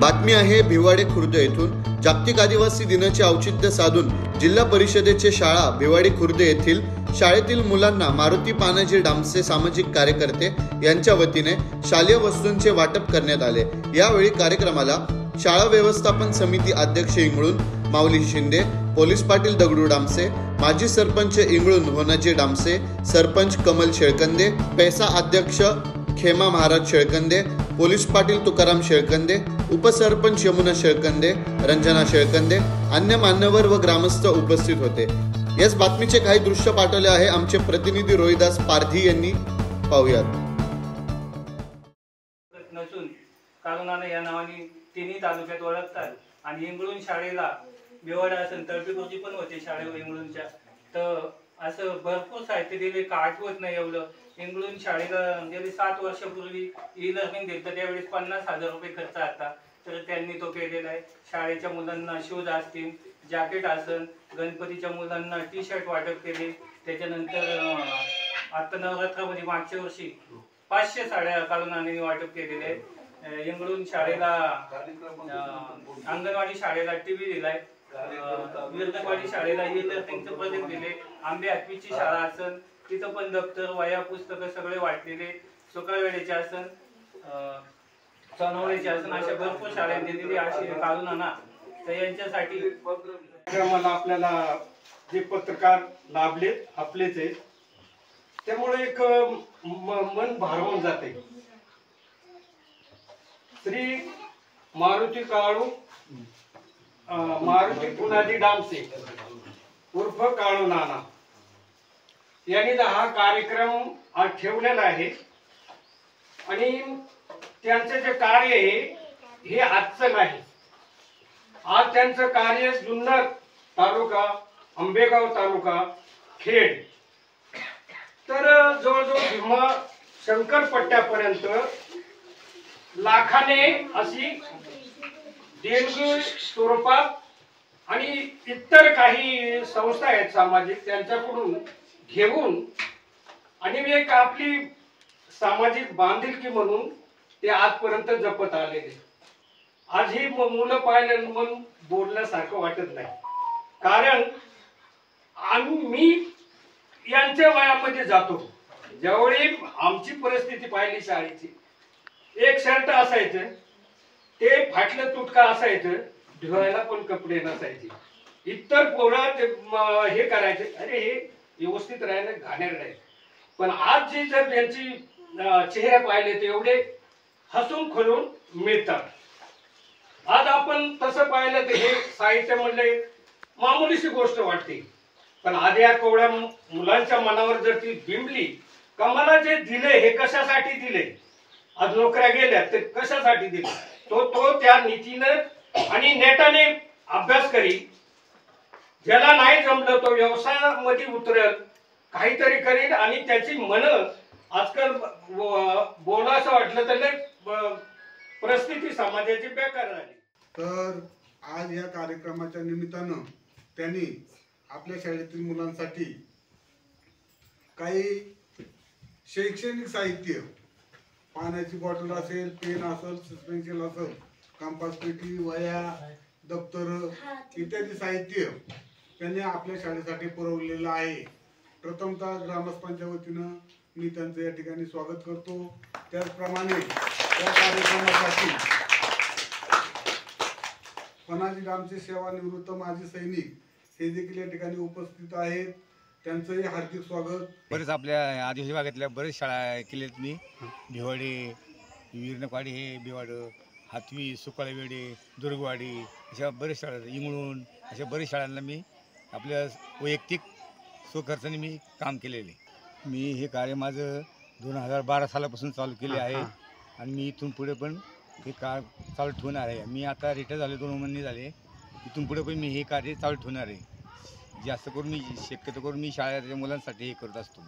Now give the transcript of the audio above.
बातमी आहे भिवाडे खुर्द येथून। जागतिक आदिवासी दिनाचे औचित्य साधून जिल्हा परिषदेचे शाळा भिवाडे खुर्द येथील शाळेतील मुलांना मारुती पानाजी डामसे सामाजिक कार्यकर्ते यांच्या वतीने शालेय वस्तूंचे वाटप करण्यात आले। यावेळी कार्यक्रमाला शाळा व्यवस्थापन समिती अध्यक्ष इंगळून माऊली शिंदे, पोलीस पाटील दगडू डामसे, माजी सरपंच इंगळून होनाजी डामसे, सरपंच कमल शेळकंदे, पैसा अध्यक्ष खेमा महाराज शेळकंदे, पोलीस पाटील तुकाराम शेळकंदे, उपसरपंच यमुना शेळकंदे, रंजना शेळकंदे, अन्य मान्यवर व ग्रामस्थ उपस्थित होते। याच बातमीचे काही दृश्य पाठवले आहे आमचे प्रतिनिधी रोहिदास पारधी यांनी। पाहूयात। नसून कारुणाने या नावाने तिन्ही तालुक्यात ओळखतात आणि इंगळून शाळेला भिवाडा असेल तळपीकुर्ची पण होते शाळेवर इंगळूनच्या, तर असं भरपूर साहित्य दिले का आठवत नाही एवढं। इंगळून शाळेला गेली 7 वर्षापूर्वी ई लर्निंग दिलं, तर त्यावेळेस 50,000 रुपये खर्च आता, तर त्यांनी तो केलेला आहे। शाळेच्या मुलांना शूज असतील, जॅकेट असेल, गणपतीच्या मुलांना टी शर्ट वाटप केले। त्याच्यानंतर आता नवरात्रामध्ये मागच्या वर्षी 500 साड्या कारुणाने वाटप केलेले आहेत। इंगळून शाळेला अंगणवाडी शाळेला टीव्ही दिलाय, विरगवाडी शाळेला ई लर्निंगचं प्रोजेक्ट दिले, आंबे आठवीची शाळा असेल तिथं पण दप्तर वह्या पुस्तकं सगळे वाटलेले, सुकाळवेळेचे असेल, सोनवळेचे असेल, अशा भरपूर शाळांनी दिलेली अशी कारुणा। तर यांच्यासाठी मला आपल्याला जे पत्रकार लाभले आपलेच आहेत, त्यामुळे एक मन भारावून जाते। श्री मारुती काळू मारुती पुनाजी डामसे उर्फ काळू नाना यांनी हा कार्यक्रम आज ठेवलेला आहे आणि त्यांचं जे कार्य आहे हे आजचं नाही। आज त्यांचं कार्य जुन्नर तालुका, आंबेगाव तालुका, खेड, तर जवळजवळ भीमा शंकरपट्ट्यापर्यंत लाखाने अशी देणगी स्वरूपात आणि इतर काही संस्था आहेत सामाजिक त्यांच्याकडून घेऊन आणि एक आपली सामाजिक बांधिलकी म्हणून ते आजपर्यंत जपत आलेले। आज ही मुलं पाहिलं म्हणून बोलण्यासारखं वाटत नाही, कारण मी यांच्या वयामध्ये जातो, ज्यावेळी आमची परिस्थिती पाहिली शाळेची, एक शर्ट असायचं ते फाटलं तुटका असायचं, धुवायला पण कपडे नसायचे, इतर पोरं हे करायचे, अरे हे व्यवस्थित राहिलं घाणेर नाही। पण आज जे जर त्यांची चेहरे पाहिले ते एवढे हसून खोलून मिळतात। आज आपण तसं पाहिलं तर हे साहित्य म्हणले मामुलीशी गोष्ट वाटते, पण आज या कोवड्या मुलांच्या मनावर जर ती बिंबली का मला जे दिले हे कशासाठी दिले, आज नोकऱ्या गेल्या ते कशासाठी दिले, तो त्या नीतीनं आणि नेटाने अभ्यास करी। ज्याला नाही जमलं तो व्यवसायामध्ये उतरेल, काहीतरी करेल आणि त्याची मन आजकाल बोलायचं वाटलं तर परिस्थिती समाजाची बेकार झाली। तर आज या कार्यक्रमाच्या निमित्तानं त्यांनी आपल्या शाळेतील मुलांसाठी काही शैक्षणिक साहित्य, पाण्याची बॉटल असेल, पेन असेल, पेन्सिल असेल, कंपास पेटी, वह्या, दप्तर इत्यादी साहित्य त्यांनी आपल्या शाळेसाठी पुरवलेलं आहे। प्रथमतः ग्रामस्थांच्या वतीनं मी त्यांचं या ठिकाणी स्वागत करतो। त्याचप्रमाणे या कार्यक्रमासाठी पनाजी डामसे सेवानिवृत्त माजी सैनिक हे देखील या ठिकाणी उपस्थित आहेत, त्यांचंही हार्दिक स्वागत। बरेच आपल्या आदिवासी भागातल्या बरेच शाळा केल्यात मी, भिवाडे, विरणवाडी, हे भिवाड, हातवी, सुकाळवेडे, दुर्गवाडी, अशा बरेच शाळा, इंगळून, अशा बरेच शाळांना मी आपल्या वैयक्तिक स्वखर्चाने मी काम केलेले। मी हे कार्य माझं 2012 सालापासून चालू केले आहे आणि मी इथून पुढे पण हे कार्य चालू ठेवणार आहे। मी आता रिटायर झाले, 2 महिने झाले, इथून पुढे पण मी हे कार्य चालू ठेवणार आहे। जास्त करून मी शक्यतो करून मी शाळेच्या मुलांसाठी हे करत असतो।